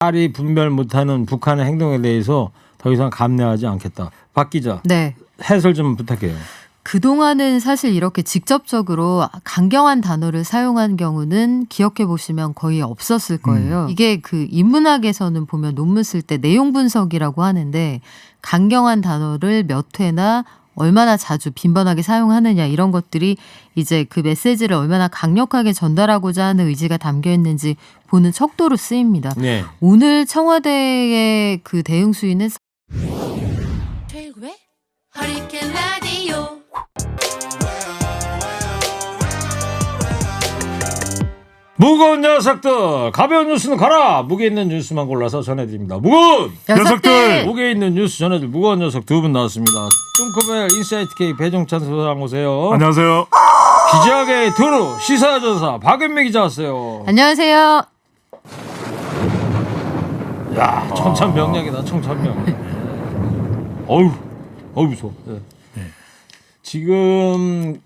말이 분별 못하는 북한의 행동에 대해서 더 이상 감내하지 않겠다. 박 기자, 네. 해설 좀 부탁해요. 그동안은 사실 이렇게 직접적으로 강경한 단어를 사용한 경우는 기억해 보시면 거의 없었을 거예요. 이게 그 인문학에서는 보면 논문 쓸 때 내용 분석이라고 하는데 강경한 단어를 몇 회나 얼마나 자주 빈번하게 사용하느냐 이런 것들이 이제 그 메시지를 얼마나 강력하게 전달하고자 하는 의지가 담겨 있는지 보는 척도로 쓰입니다. 네. 오늘 청와대의 그 대응 수위는 최일구의 허리케인 라디오. 무거운 녀석들, 가벼운 뉴스는 가라. 무게 있는 뉴스만 골라서 전해드립니다. 무거운 녀석들! 무게 있는 뉴스 전해드릴 무거운 녀석 두 분 나왔습니다. 뚱커벨 인사이트 K 배종찬 소장 오세요. 안녕하세요. 기자계의 두루 시사전사 박은미 기자 왔어요. 안녕하세요. 야, 청천벽력이다. 청천벽력. 어우 무서워. 네. 지금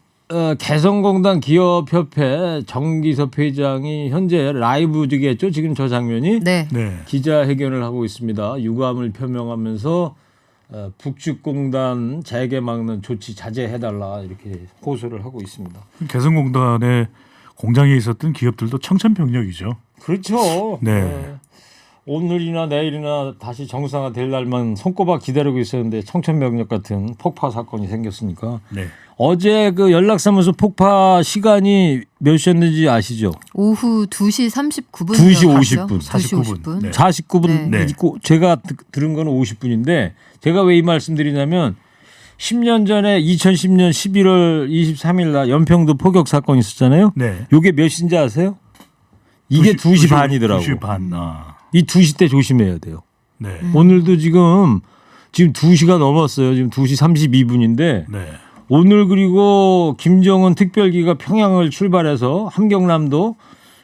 개성공단 기업협회 정기섭 회장이 현재 라이브지겠죠. 지금 저 장면이 네. 네. 기자회견을 하고 있습니다. 유감을 표명하면서 북측공단 재개 막는 조치 자제해달라 이렇게 호소를 하고 있습니다. 개성공단에 공장에 있었던 기업들도 청천벽력이죠. 그렇죠. 네. 오늘이나 내일이나 다시 정상화 될 날만 손꼽아 기다리고 있었는데 청천벽력 같은 폭파 사건이 생겼으니까 네. 어제 그 연락사무소 폭파 시간이 몇 시였는지 아시죠? 오후 2시 39분. 2시 50분. 49분. 네. 49분 네. 있고 제가 들은 거는 50분인데 제가 왜 이 말씀드리냐면 10년 전에 2010년 11월 23일 날 연평도 포격 사건이 있었잖아요. 네. 요게 몇 시인지 아세요? 이게 2시 반이더라고. 2시 반. 아. 이 2시 때 조심해야 돼요. 네. 오늘도 지금 2시가 넘었어요. 지금 2시 32분인데 네. 오늘 그리고 김정은 특별기가 평양을 출발해서 함경남도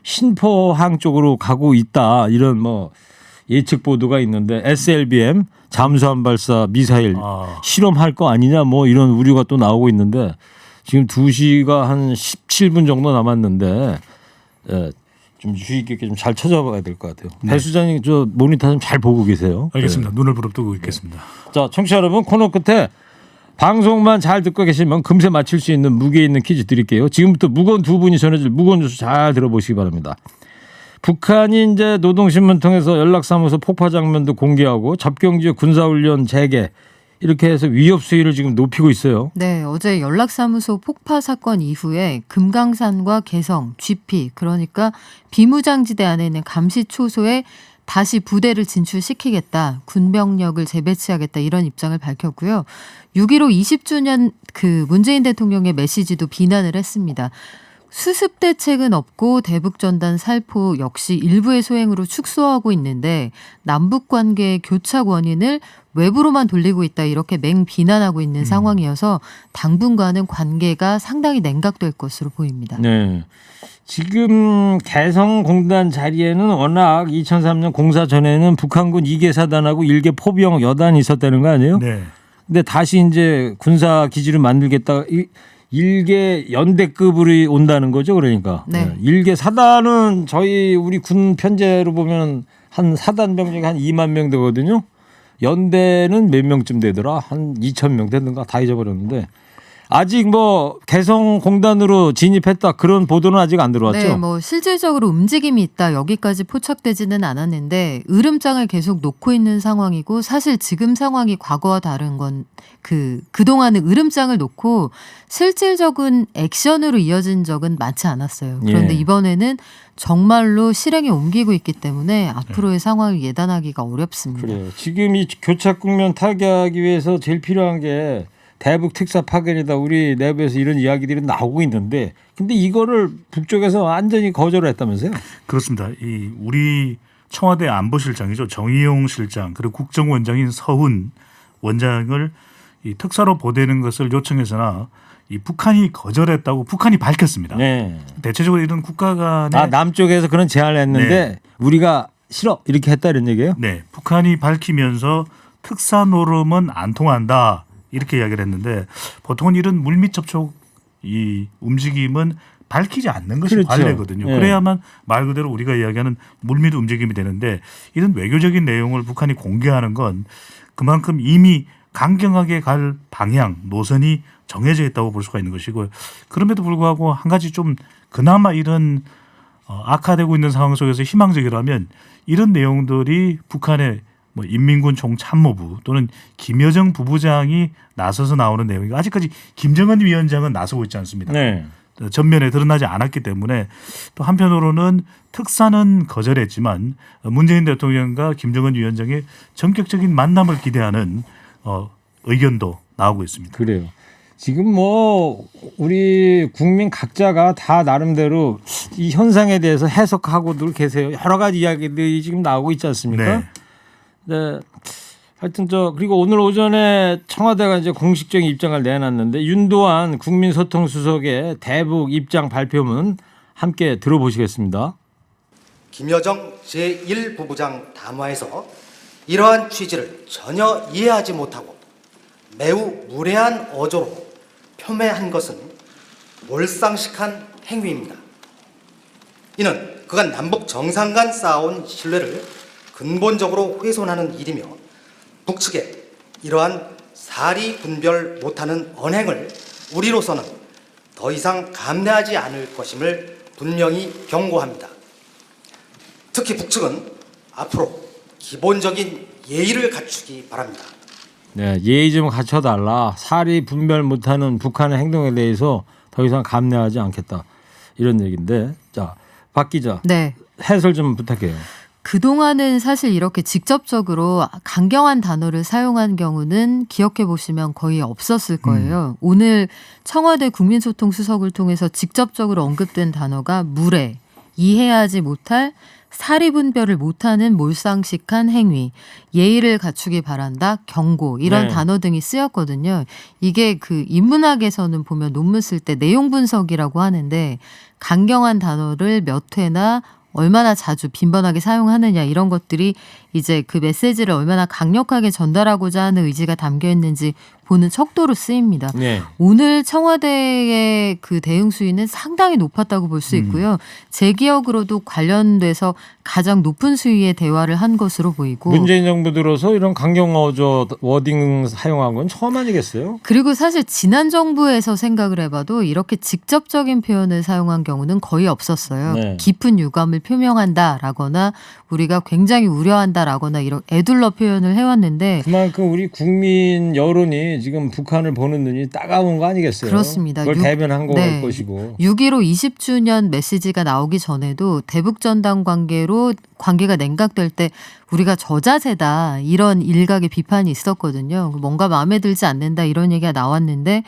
신포항 쪽으로 가고 있다. 이런 뭐 예측 보도가 있는데 SLBM 잠수함 발사 미사일 실험할 거 아니냐 뭐 이런 우려가 또 나오고 있는데 지금 2시가 한 17분 정도 남았는데 좀 주의 깊게 좀 잘 찾아봐야 될 것 같아요. 네. 배 수장님 저 모니터 좀 잘 보고 계세요. 알겠습니다. 눈을 부릅뜨고 있겠습니다. 자, 청취자 여러분 코너 끝에 방송만 잘 듣고 계시면 금세 맞힐 수 있는 무게 있는 퀴즈 드릴게요. 지금부터 무거운 두 분이 전해줄 무거운 뉴스 잘 들어보시기 바랍니다. 북한이 이제 노동신문 통해서 연락사무소 폭파 장면도 공개하고 접경지역 군사훈련 재개 이렇게 해서 위협 수위를 지금 높이고 있어요. 네, 어제 연락사무소 폭파 사건 이후에 금강산과 개성, GP 그러니까 비무장지대 안에 있는 감시초소에 다시 부대를 진출시키겠다, 군병력을 재배치하겠다 이런 입장을 밝혔고요. 6.15 20주년 그 문재인 대통령의 메시지도 비난을 했습니다. 수습 대책은 없고 대북전단 살포 역시 일부의 소행으로 축소하고 있는데 남북 관계의 교착 원인을 외부로만 돌리고 있다 이렇게 맹 비난하고 있는 상황이어서 당분간은 관계가 상당히 냉각될 것으로 보입니다. 네. 지금 개성공단 자리에는 워낙 2003년 공사 전에는 북한군 2개 사단하고 1개 포병 여단이 있었다는 거 아니에요? 네. 근데 다시 이제 군사 기지를 만들겠다. 1개 연대급으로 온다는 거죠, 그러니까. 네. 1개 사단은 저희 우리 군 편제로 보면 한 사단 병력이 한 2만 명 되거든요. 연대는 몇 명쯤 되더라? 한 2천 명 되는가? 다 잊어버렸는데. 아직 뭐 개성공단으로 진입했다 그런 보도는 아직 안 들어왔죠? 네, 뭐 실질적으로 움직임이 있다 여기까지 포착되지는 않았는데 으름장을 계속 놓고 있는 상황이고 사실 지금 상황이 과거와 다른 건 그동안은 으름장을 놓고 실질적인 액션으로 이어진 적은 많지 않았어요. 그런데 예. 이번에는 정말로 실행에 옮기고 있기 때문에 앞으로의 상황을 예단하기가 어렵습니다. 그래요. 지금 이 교착 국면 타개하기 위해서 제일 필요한 게 대북 특사 파견이다. 우리 내부에서 이런 이야기들이 나오고 있는데 근데 이거를 북쪽에서 완전히 거절을 했다면서요? 그렇습니다. 이 우리 청와대 안보실장이죠. 정의용 실장 그리고 국정원장인 서훈 원장을 이 특사로 보내는 것을 요청해서나 이 북한이 거절했다고 북한이 밝혔습니다. 네. 대체적으로 이런 국가 간의 남쪽에서 그런 제안을 했는데 네. 우리가 싫어 이렇게 했다 이런 얘기예요? 네, 북한이 밝히면서 특사 노름은 안 통한다 이렇게 이야기를 했는데 보통은 이런 물밑 접촉 이 움직임은 밝히지 않는 것이 그렇죠. 관례거든요. 예. 그래야만 말 그대로 우리가 이야기하는 물밑 움직임이 되는데 이런 외교적인 내용을 북한이 공개하는 건 그만큼 이미 강경하게 갈 방향, 노선이 정해져 있다고 볼 수가 있는 것이고요. 그럼에도 불구하고 한 가지 좀 그나마 이런 악화되고 있는 상황 속에서 희망적이라면 이런 내용들이 북한의 뭐 인민군 총참모부 또는 김여정 부부장이 나서서 나오는 내용이고 아직까지 김정은 위원장은 나서고 있지 않습니다. 네. 전면에 드러나지 않았기 때문에 또 한편으로는 특사는 거절했지만 문재인 대통령과 김정은 위원장의 전격적인 만남을 기대하는 의견도 나오고 있습니다. 그래요. 지금 뭐 우리 국민 각자가 다 나름대로 이 현상에 대해서 해석하고들 계세요. 여러 가지 이야기들이 지금 나오고 있지 않습니까? 네. 하여튼 그리고 오늘 오전에 청와대가 이제 공식적인 입장을 내놨는데 윤도한 국민소통수석의 대북 입장 발표문 함께 들어보시겠습니다. 김여정 제1부부장 담화에서 이러한 취지를 전혀 이해하지 못하고 매우 무례한 어조로 표매한 것은 몰상식한 행위입니다. 이는 그간 남북 정상 간 쌓아온 신뢰를 근본적으로 훼손하는 일이며 북측에 이러한 사리 분별 못하는 언행을 우리로서는 더 이상 감내하지 않을 것임을 분명히 경고합니다. 특히 북측은 앞으로 기본적인 예의를 갖추기 바랍니다. 네, 예의 좀 갖춰달라. 사리 분별 못하는 북한의 행동에 대해서 더 이상 감내하지 않겠다. 이런 얘기인데, 자, 박 기자, 네. 해설 좀 부탁해요. 그동안은 사실 이렇게 직접적으로 강경한 단어를 사용한 경우는 기억해 보시면 거의 없었을 거예요. 오늘 청와대 국민소통수석을 통해서 직접적으로 언급된 단어가 무례, 이해하지 못할, 사리분별을 못하는 몰상식한 행위, 예의를 갖추기 바란다, 경고 이런 네. 단어 등이 쓰였거든요. 이게 그 인문학에서는 보면 논문 쓸 때 내용 분석이라고 하는데 강경한 단어를 몇 회나 얼마나 자주 빈번하게 사용하느냐 이런 것들이 이제 그 메시지를 얼마나 강력하게 전달하고자 하는 의지가 담겨 있는지 보는 척도로 쓰입니다. 네. 오늘 청와대의 그 대응 수위는 상당히 높았다고 볼 수 있고요. 제 기억으로도 관련돼서 가장 높은 수위의 대화를 한 것으로 보이고 문재인 정부 들어서 이런 강경 어조 워딩 사용한 건 처음 아니겠어요? 그리고 사실 지난 정부에서 생각을 해봐도 이렇게 직접적인 표현을 사용한 경우는 거의 없었어요. 네. 깊은 유감을 표명한다라거나 우리가 굉장히 우려한다라거나 이런 애둘러 표현을 해왔는데 그만큼 우리 국민 여론이 지금 북한을 보는 눈이 따가운 거 아니겠어요? 그렇습니다. 그걸 대변한 걸 네. 것이고. 6.15 20주년 메시지가 나오기 전에도 대북전단 관계가 냉각될 때 우리가 저자세다 이런 일각의 비판이 있었거든요. 뭔가 마음에 들지 않는다 이런 얘기가 나왔는데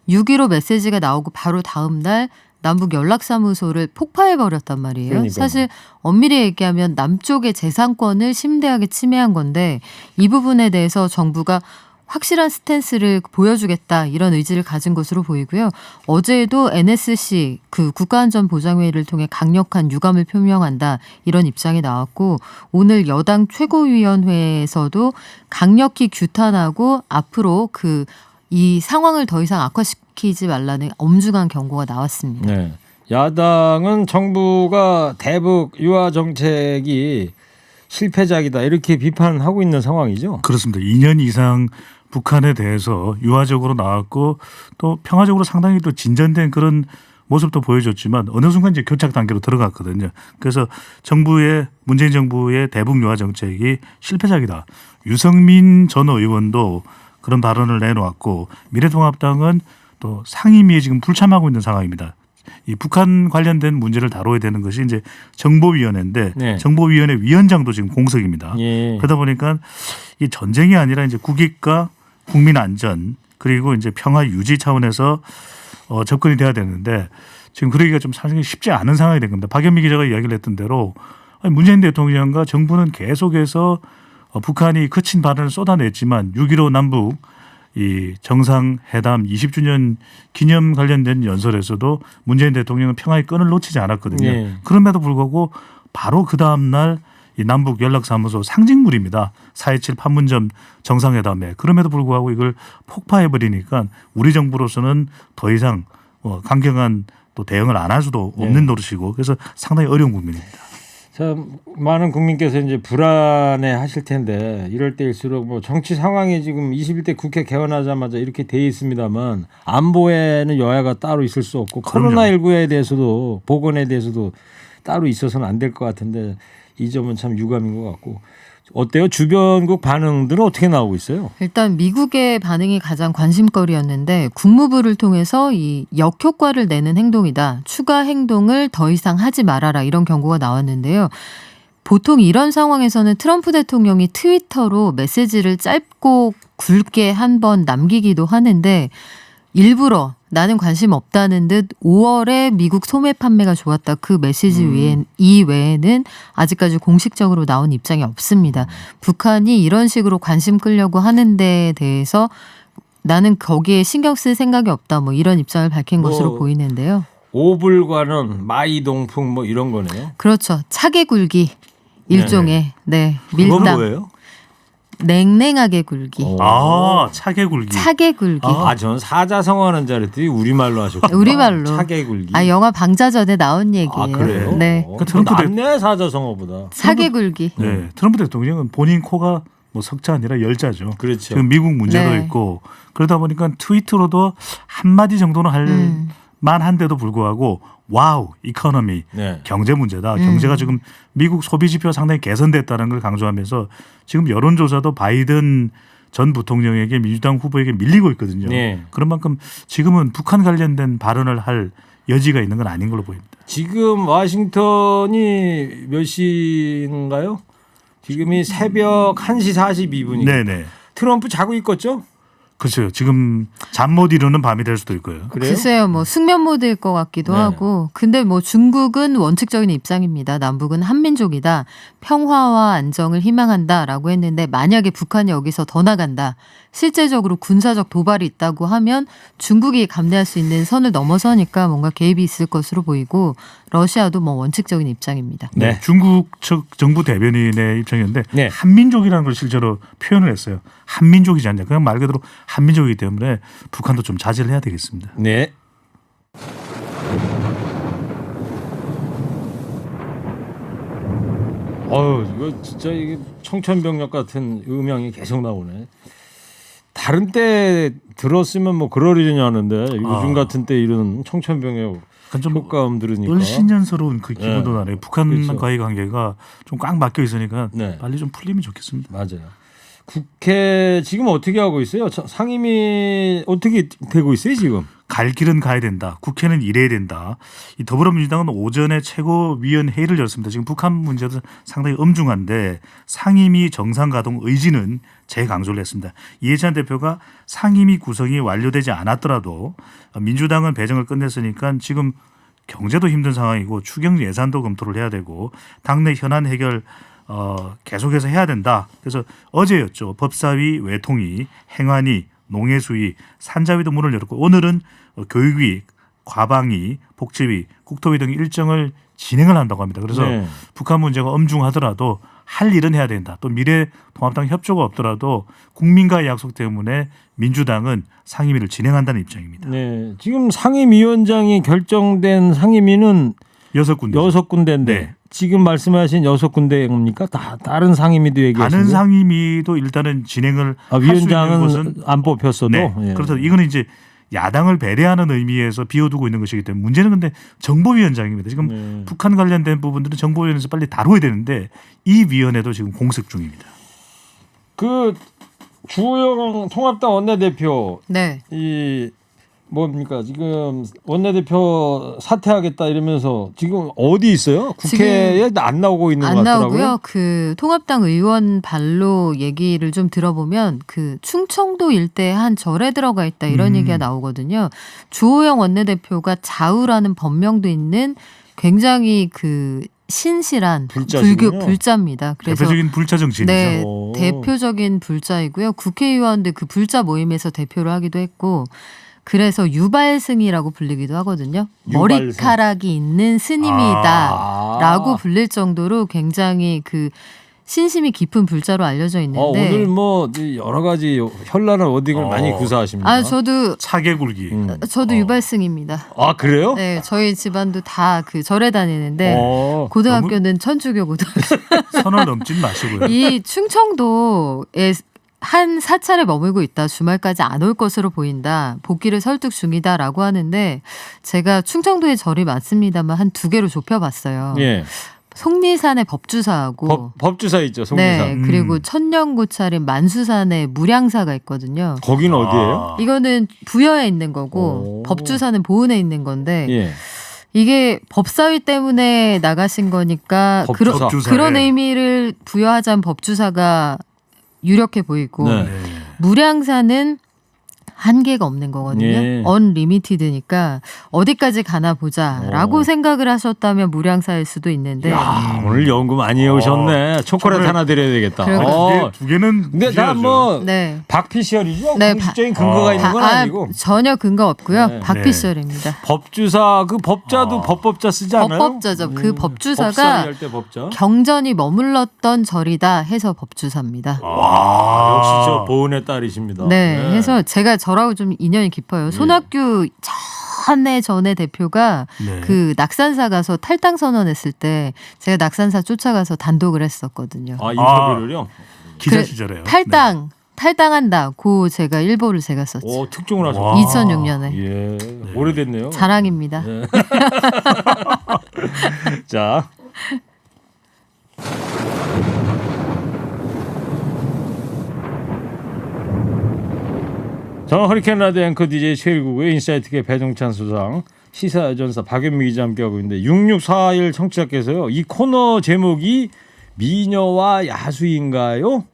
6.15 메시지가 나오고 바로 다음 날 남북 연락사무소를 폭파해버렸단 말이에요. 그러니까요. 사실 엄밀히 얘기하면 남쪽의 재산권을 심대하게 침해한 건데 이 부분에 대해서 정부가 확실한 스탠스를 보여주겠다 이런 의지를 가진 것으로 보이고요. 어제도 NSC 그 국가안전보장회의를 통해 강력한 유감을 표명한다 이런 입장이 나왔고 오늘 여당 최고위원회에서도 강력히 규탄하고 앞으로 이 상황을 더 이상 악화시키지 말라는 엄중한 경고가 나왔습니다. 네. 야당은 정부가 대북 유화 정책이 실패작이다 이렇게 비판하고 있는 상황이죠. 그렇습니다. 2년 이상 북한에 대해서 유화적으로 나왔고 또 평화적으로 상당히 또 진전된 그런 모습도 보여줬지만 어느 순간 이제 교착 단계로 들어갔거든요. 그래서 문재인 정부의 대북 유화 정책이 실패작이다. 유승민 전 의원도 그런 발언을 내놓았고 미래통합당은 또 상임위에 지금 불참하고 있는 상황입니다. 이 북한 관련된 문제를 다뤄야 되는 것이 이제 정보위원회인데 네. 정보위원회 위원장도 지금 공석입니다. 예. 그러다 보니까 이 전쟁이 아니라 이제 국익과 국민 안전 그리고 이제 평화 유지 차원에서 접근이 돼야 되는데 지금 그러기가 좀 상당히 쉽지 않은 상황이 된 겁니다. 박연미 기자가 이야기를 했던 대로 문재인 대통령과 정부는 계속해서 북한이 거친 발언을 쏟아냈지만 6.15 남북 이 정상회담 20주년 기념 관련된 연설에서도 문재인 대통령은 평화의 끈을 놓치지 않았거든요. 네. 그럼에도 불구하고 바로 그 다음 날 이 남북 연락사무소 상징물입니다. 4.27 판문점 정상회담에 그럼에도 불구하고 이걸 폭파해 버리니까 우리 정부로서는 더 이상 강경한 또 대응을 안 할 수도 네. 없는 노릇이고 그래서 상당히 어려운 국면입니다. 참 많은 국민께서 이제 불안해 하실 텐데 이럴 때일수록 뭐 정치 상황이 지금 21대 국회 개원하자마자 이렇게 돼 있습니다만 안보에는 여야가 따로 있을 수 없고 그럼요. 코로나19에 대해서도 보건에 대해서도 따로 있어서는 안 될 것 같은데 이 점은 참 유감인 것 같고 어때요? 주변국 반응들은 어떻게 나오고 있어요? 일단 미국의 반응이 가장 관심거리였는데 국무부를 통해서 이 역효과를 내는 행동이다. 추가 행동을 더 이상 하지 말아라. 이런 경고가 나왔는데요. 보통 이런 상황에서는 트럼프 대통령이 트위터로 메시지를 짧고 굵게 한 번 남기기도 하는데 일부러 나는 관심 없다는 듯 5월에 미국 소매 판매가 좋았다. 그 메시지 이외에는 아직까지 공식적으로 나온 입장이 없습니다. 북한이 이런 식으로 관심 끌려고 하는 데에 대해서 나는 거기에 신경 쓸 생각이 없다. 뭐 이런 입장을 밝힌 뭐 것으로 보이는데요. 오불과는 마이동풍 뭐 이런 거네요. 그렇죠. 차게 굴기 일종의 네, 그건 밀당. 뭐예요? 냉랭하게 굴기. 아 차게 굴기. 차게 굴기. 아, 전 사자성어는 줄 알았더니 우리말로 하셨구나. 우리말로. 차게 굴기. 아, 영화 방자전에 나온 얘기예요. 아, 그래요? 네. 어, 그 트럼프 대- 낫네 사자성어보다. 차게 굴기. 네, 트럼프 대통령은 본인 코가 뭐 석자 아니라 열자죠. 그렇죠. 지금 미국 문제도 네. 있고 그러다 보니까 트위터로도 한마디 정도는 할 만한데도 불구하고 와우 이코노미 네. 경제 문제다. 경제가 지금 미국 소비 지표가 상당히 개선됐다는 걸 강조하면서 지금 여론조사도 바이든 전 부통령에게 민주당 후보에게 밀리고 있거든요. 네. 그런 만큼 지금은 북한 관련된 발언을 할 여지가 있는 건 아닌 걸로 보입니다. 지금 와싱턴이 몇 시인가요? 지금이 새벽 1시 42분이에요. 네네. 트럼프 자고 있겠죠? 그렇죠. 지금 잠 못 이루는 밤이 될 수도 있고요. 그래요? 글쎄요, 뭐 숙면 모드일 것 같기도 네. 하고. 근데 뭐 중국은 원칙적인 입장입니다. 남북은 한민족이다. 평화와 안정을 희망한다라고 했는데 만약에 북한이 여기서 더 나간다. 실제적으로 군사적 도발이 있다고 하면 중국이 감내할 수 있는 선을 넘어서니까 뭔가 개입이 있을 것으로 보이고 러시아도 뭐 원칙적인 입장입니다. 네. 중국 측 정부 대변인의 입장이었는데 네. 한민족이라는 걸 실제로 표현을 했어요. 한민족이지 않냐. 그냥 말 그대로 한민족이기 때문에 북한도 좀 자제를 해야 되겠습니다. 네. 어유 이거 진짜 이게 청천벽력 같은 음향이 계속 나오네. 다른 때 들었으면 뭐 그러려니 하는데 요즘 같은 때 이런 청천벽력 약간 좀 효과음 들으니까 얼신년스러운 그 기분도 네. 나네요. 북한과의 그렇죠. 관계가 좀 꽉 막혀 있으니까 네. 빨리 좀 풀리면 좋겠습니다. 맞아요. 국회 지금 어떻게 하고 있어요? 상임위 어떻게 되고 있어요 지금? 갈 길은 가야 된다. 국회는 일해야 된다. 이 더불어민주당은 오전에 최고위원회의를 열었습니다. 지금 북한 문제도 상당히 엄중한데 상임위 정상 가동 의지는 재강조를 했습니다. 이해찬 대표가 상임위 구성이 완료되지 않았더라도 민주당은 배정을 끝냈으니까 지금 경제도 힘든 상황이고 추경 예산도 검토를 해야 되고 당내 현안 해결 계속해서 해야 된다. 그래서 어제였죠. 법사위, 외통위, 행안위, 농해수위, 산자위도 문을 열었고 오늘은 교육위, 과방위, 복지위, 국토위 등 일정을 진행을 한다고 합니다. 그래서 네. 북한 문제가 엄중하더라도 할 일은 해야 된다. 또 미래통합당 협조가 없더라도 국민과의 약속 때문에 민주당은 상임위를 진행한다는 입장입니다. 네. 지금 상임위원장이 결정된 상임위는 6군데. 6군데인데 네. 지금 말씀하신 6군데입니까? 다른 상임위도 얘기하시고 다른 상임위도 일단은 진행을 아, 할 수 있는 위원장은 것은 안 뽑혔어도 네. 예. 그렇다. 이거는 이제 야당을 배려하는 의미에서 비워두고 있는 것이기 때문에 문제는 근데 정보위원장입니다. 지금 네. 북한 관련된 부분들은 정보위원회에서 빨리 다뤄야 되는데 이 위원회도 지금 공색 중입니다. 그 주호영 통합당 원내대표 네. 이 뭡니까 지금 원내대표 사퇴하겠다 이러면서 지금 어디 있어요? 국회에 안 나오고 있는 것 안 같더라고요. 나오고요. 그 통합당 의원 발로 얘기를 좀 들어보면 그 충청도 일대에 한 절에 들어가 있다 이런 얘기가 나오거든요. 주호영 원내대표가 자우라는 법명도 있는 굉장히 그 신실한 불자시군요. 불교 불자입니다. 그래서 대표적인 불자 정치인이죠. 네, 오. 대표적인 불자이고요. 국회의원들 그 불자 모임에서 대표를 하기도 했고 그래서 유발승이라고 불리기도 하거든요. 유발승. 머리카락이 있는 스님이다라고 불릴 정도로 굉장히 그 신심이 깊은 불자로 알려져 있는데 오늘 뭐 여러 가지 현란한 워딩을 많이 구사하십니다. 아 저도 차개굴기. 유발승입니다. 아, 그래요? 네, 저희 집안도 다 그 절에 다니는데 어. 고등학교는 천주교 고등학교. 선을 넘진 마시고요. 이 충청도에 한 사찰에 머물고 있다 주말까지 안 올 것으로 보인다. 복귀를 설득 중이다라고 하는데 제가 충청도에 절이 많습니다만 한 2개로 좁혀봤어요. 예. 속리산의 법주사하고 법주사 있죠, 속리산. 네, 그리고 천년고찰인 만수산에 무량사가 있거든요. 거기는 어디예요? 이거는 부여에 있는 거고 오. 법주사는 보은에 있는 건데 예. 이게 법사위 때문에 나가신 거니까 법주사. 법주사에. 그런 의미를 부여하자면 법주사가 유력해 보이고 네. 네. 무량사는 한계가 없는 거거든요. 예. 언리미티드니까 어디까지 가나 보자라고 생각을 하셨다면 무량사일 수도 있는데 야, 오늘 연구 많이 해오셨네. 초콜릿 초콜릿. 하나 드려야 되겠다. 그러니까. 두 개는 근데 무시하죠. 난뭐 네. 박피셜이죠? 네, 공식적인 근거가 있는 건 아니고. 전혀 근거 없고요. 네. 박피셜입니다. 법주사 그 법자도 법법자 쓰지 않아요? 법법자죠. 그 법주사가 법사위 할때 법자. 경전이 머물렀던 절이다 해서 법주사입니다. 아, 역시 저 보은의 딸이십니다. 네, 해서 제가 저라고 좀 인연이 깊어요. 손학규 전에 대표가 네. 그 낙산사 가서 탈당 선언했을 때 제가 낙산사 쫓아가서 단독을 했었거든요. 아, 인터뷰를요? 기자 그 시절에요. 탈당한다. 고 제가 일보를 제가 썼죠. 오, 특종을 하셨고. 와. 2006년에. 예, 오래됐네요. 자랑입니다. 네. 자. 저는 허리케인 라디오 앵커 DJ 최일구의 인사이트계 배종찬 소장 시사전사 박연미 기자 함께하고 있는데 6641 청취자께서요. 이 코너 제목이 미녀와 야수인가요?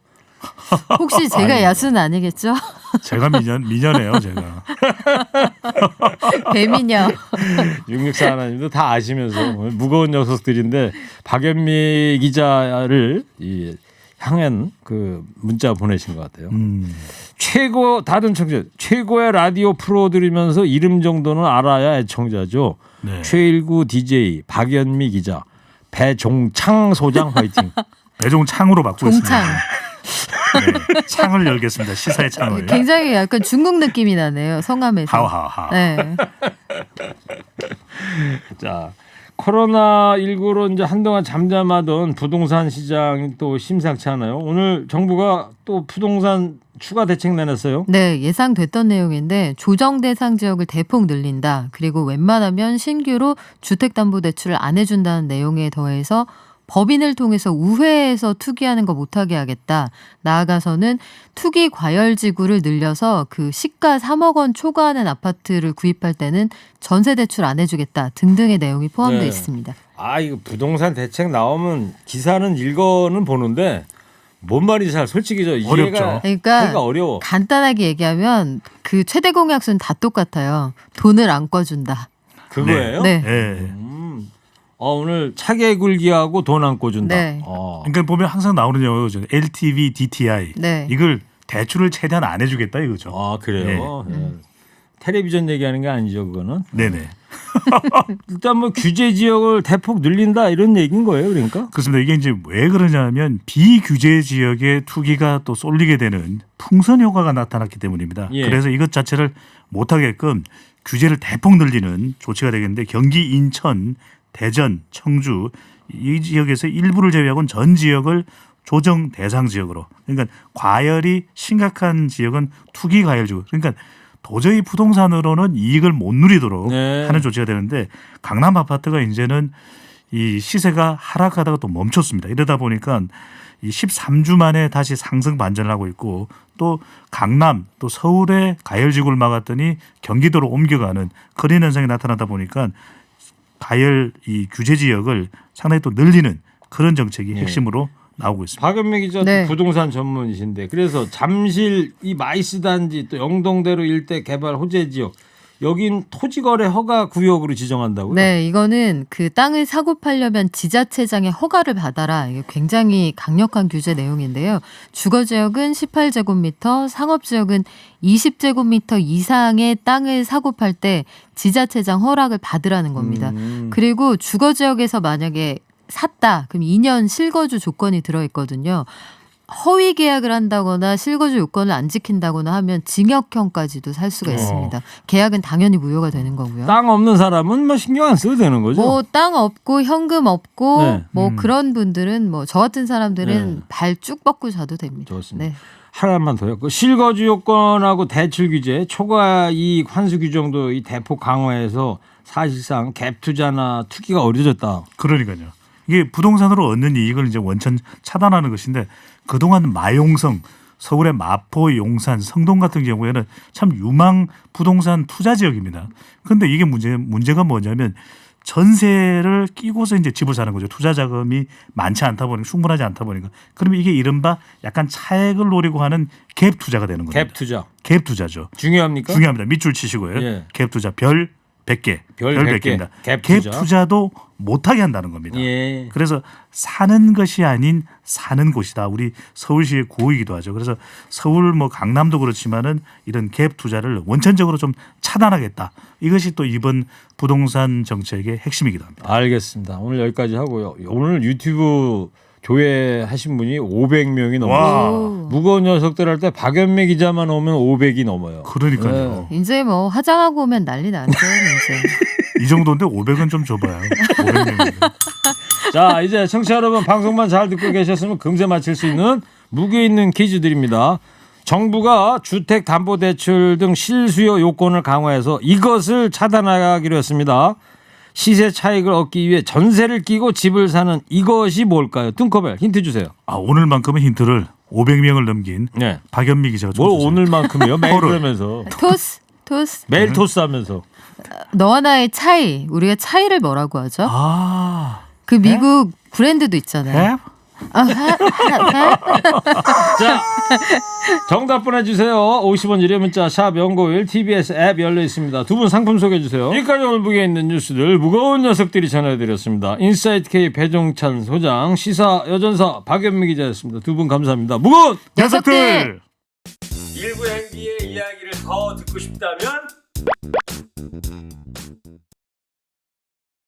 혹시 제가 야수는 아니겠죠? 제가 미녀네요, 제가. 배미녀. 6641 하나님도 다 아시면서 무거운 녀석들인데 박연미 기자를 향한 그 문자 보내신 것 같아요. 최고 다른 청취자 최고의 라디오 프로 들으면서 이름 정도는 알아야 애청자죠. 네. 최일구 DJ 박연미 기자 배종창 소장 화이팅. 배종창으로 바꾸고 종창. 있습니다. 네, 창을 열겠습니다. 시사의 창을. 굉장히 약간 중국 느낌이 나네요. 성함에서. 하하하. 네. 자, 코로나19로 이제 한동안 잠잠하던 부동산 시장이 또 심상치 않아요. 오늘 정부가 또 부동산 추가 대책 내놨어요. 네, 예상됐던 내용인데 조정 대상 지역을 대폭 늘린다. 그리고 웬만하면 신규로 주택담보대출을 안 해준다는 내용에 더해서 법인을 통해서 우회해서 투기하는 거 못하게 하겠다. 나아가서는 투기 과열지구를 늘려서 그 시가 3억 원 초과하는 아파트를 구입할 때는 전세 대출 안 해주겠다 등등의 내용이 포함되어 네. 있습니다. 아, 이거 부동산 대책 나오면 기사는 읽어는 보는데 뭔 말인지 잘 솔직히 저 이해가 어렵죠. 그러니까 하기가 어려워. 간단하게 얘기하면 그 최대 공약수는 다 똑같아요. 돈을 안 꿔준다. 그거예요? 네. 네. 오늘 차게 굴기하고 돈 안 꿔준다. 네. 그러니까 보면 항상 나오는 영어죠. LTV, DTI. 네. 이걸 대출을 최대한 안 해주겠다 이거죠. 아, 그래요. 예. 텔레비전 얘기하는 게 아니죠, 그거는. 네네. 일단 뭐 규제 지역을 대폭 늘린다 이런 얘기인 거예요, 그러니까. 그렇습니다. 이게 이제 왜 그러냐면 비규제 지역에 투기가 또 쏠리게 되는 풍선 효과가 나타났기 때문입니다. 예. 그래서 이것 자체를 못하게끔 규제를 대폭 늘리는 조치가 되겠는데 경기, 인천, 대전, 청주 이 지역에서 일부를 제외하고는 전 지역을 조정 대상 지역으로. 그러니까 과열이 심각한 지역은 투기 과열 지역. 그러니까 도저히 부동산으로는 이익을 못 누리도록 네. 하는 조치가 되는데 강남 아파트가 이제는 이 시세가 하락하다가 또 멈췄습니다. 이러다 보니까 이 13주 만에 다시 상승 반전을 하고 있고 또 강남 또 서울의 가열지구를 막았더니 경기도로 옮겨가는 그런 현상이 나타나다 보니까 가열 이 규제 지역을 상당히 또 늘리는 그런 정책이 핵심으로 나오고 있습니다. 박연미 기자 네. 부동산 전문이신데 그래서 잠실 이 마이스 단지 또 영동대로 일대 개발 호재 지역 여긴 토지거래 허가 구역으로 지정한다고요? 네, 이거는 그 땅을 사고 팔려면 지자체장의 허가를 받아라. 이게 굉장히 강력한 규제 내용인데요. 주거지역은 18제곱미터, 상업지역은 20제곱미터 이상의 땅을 사고 팔 때 지자체장 허락을 받으라는 겁니다. 그리고 주거지역에서 만약에 샀다. 그럼 2년 실거주 조건이 들어있거든요. 허위 계약을 한다거나 실거주 요건을 안 지킨다거나 하면 징역형까지도 살 수가 있습니다. 계약은 당연히 무효가 되는 거고요. 땅 없는 사람은 뭐 신경 안 써도 되는 거죠. 뭐 땅 없고 현금 없고 네. 뭐 그런 분들은 뭐 저 같은 사람들은 네. 발 쭉 뻗고 자도 됩니다. 좋습니다. 네. 하나만 더요. 그 실거주 요건하고 대출 규제, 초과 이익 환수 규정도 이 대폭 강화해서 사실상 갭 투자나 투기가 어려졌다. 그러니까요. 이게 부동산으로 얻는 이익을 이제 원천 차단하는 것인데 그동안 마용성, 서울의 마포, 용산, 성동 같은 경우에는 참 유망 부동산 투자 지역입니다. 그런데 이게 문제가 뭐냐면 전세를 끼고서 이제 집을 사는 거죠. 투자 자금이 많지 않다 보니까 충분하지 않다 보니까 그러면 이게 이른바 약간 차액을 노리고 하는 갭 투자가 되는 겁니다. 갭 투자 갭 투자죠. 중요합니까? 중요합니다. 밑줄 치시고요. 예. 갭 투자 별 100개. 별 100개입니다. 갭 갭 투자. 투자도 못하게 한다는 겁니다. 예. 그래서 사는 것이 아닌 사는 곳이다. 우리 서울시의 구호이기도 하죠. 그래서 서울 뭐 강남도 그렇지만은 이런 갭 투자를 원천적으로 좀 차단하겠다. 이것이 또 이번 부동산 정책의 핵심이기도 합니다. 알겠습니다. 오늘 여기까지 하고요. 오늘 유튜브 조회하신 분이 500명이 넘어요. 와. 무거운 녀석들 할 때 박연미 기자만 오면 500이 넘어요. 그러니까요. 이제 뭐 화장하고 오면 난리 나죠. 이제. 이 정도인데 500은 좀 줘봐요. 500명인데. 자, 이제 청취자 여러분 방송만 잘 듣고 계셨으면 금세 맞힐 수 있는 무게 있는 퀴즈 드립니다. 정부가 주택담보대출 등 실수요 요건을 강화해서 이것을 차단하기로 했습니다. 시세 차익을 얻기 위해 전세를 끼고 집을 사는 이것이 뭘까요? 뚱커벨 힌트 주세요. 아, 오늘만큼은 힌트를 500명을 넘긴 네. 박연미 기자가 좀 뭘 주세요. 오늘만큼이요? 매일 토를. 그러면서 토스. 매일 토스하면서 너와 나의 차이. 우리가 차이를 뭐라고 하죠? 아, 그 미국 브랜드도 있잖아요. 탭? 자, 정답 보내주세요. 50원 유료 문자 샵 연고일 TBS 앱 열려 있습니다. 두 분 상품 소개해 주세요. 여기까지 오늘 무게 있는 뉴스들 무거운 녀석들이 전해드렸습니다. 인사이트 K 배종찬 소장, 시사 여전사 박연미 기자였습니다. 두 분 감사합니다. 무거운 녀석들! 일부 행기의 이야기를 더 듣고 싶다면